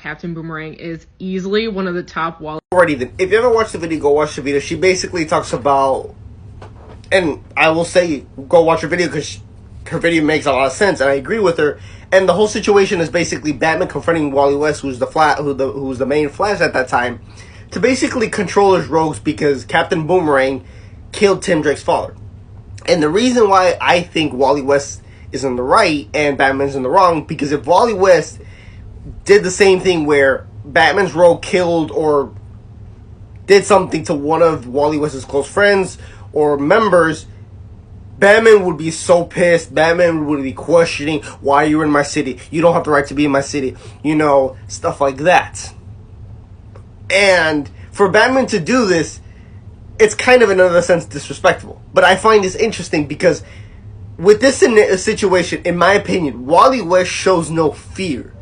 Captain Boomerang is easily one of the top Wally. Alrighty then, if you ever watched the video, go watch the video. She basically talks about, and I will say, go watch her video because her video makes a lot of sense, and I agree with her. And the whole situation is basically Batman confronting Wally West, who's the main Flash at that time, to basically control his rogues because Captain Boomerang killed Tim Drake's father. And the reason why I think Wally West is in the right and Batman's in the wrong, because if Wally West did the same thing where Batman's rogue killed or did something to one of Wally West's close friends or members, Batman would be so pissed. Batman would be questioning, why you're in my city? You don't have the right to be in my city. You know, stuff like that. And for Batman to do this, it's kind of in another sense disrespectful. But I find this interesting because with this situation, in my opinion, Wally West shows no fear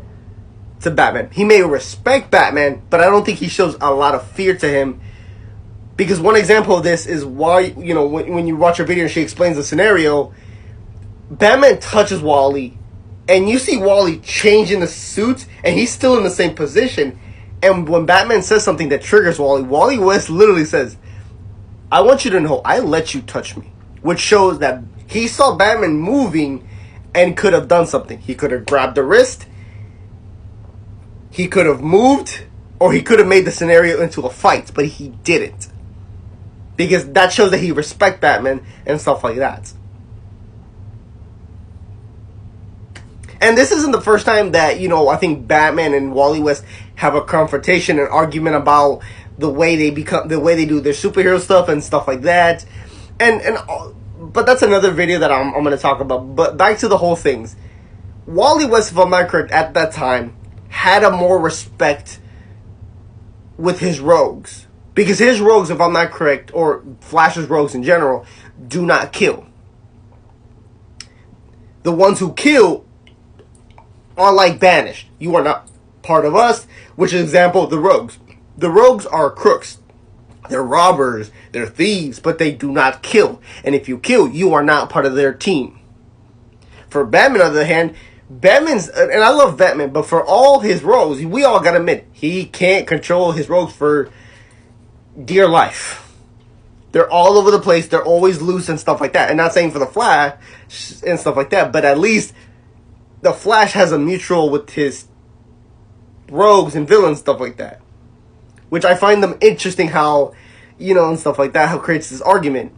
to Batman. He may respect Batman, but I don't think he shows a lot of fear to him. Because one example of this is why, you know, when you watch her video and she explains the scenario, Batman touches Wally, and you see Wally change in the suit, and he's still in the same position. And when Batman says something that triggers Wally, Wally West literally says, I want you to know, I let you touch me. Which shows that he saw Batman moving and could have done something. He could have grabbed the wrist, he could have moved, or he could have made the scenario into a fight, but he didn't. Because that shows that he respects Batman and stuff like that. And this isn't the first time that, you know, I think Batman and Wally West have a confrontation, an argument about the way they do their superhero stuff and stuff like that. But that's another video that I'm going to talk about. But back to the whole things. Wally West, if I'm not correct, at that time, had a more respect with his rogues. Because his rogues, if I'm not correct, or Flash's rogues in general, do not kill. The ones who kill are like banished. You are not part of us, which is an example of the rogues. The rogues are crooks. They're robbers, they're thieves, but they do not kill. And if you kill, you are not part of their team. For Batman, on the other hand, Batman's, and I love Batman, but for all his rogues, we all gotta admit, he can't control his rogues for dear life. They're all over the place, they're always loose and stuff like that. And not saying for the Flash and stuff like that, but at least the Flash has a mutual with his rogues and villains, stuff like that. Which I find them interesting how, you know, and stuff like that, how it creates this argument.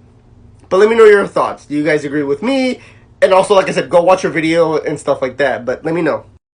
But let me know your thoughts. Do you guys agree with me? And also, like I said, go watch your video and stuff like that. But let me know.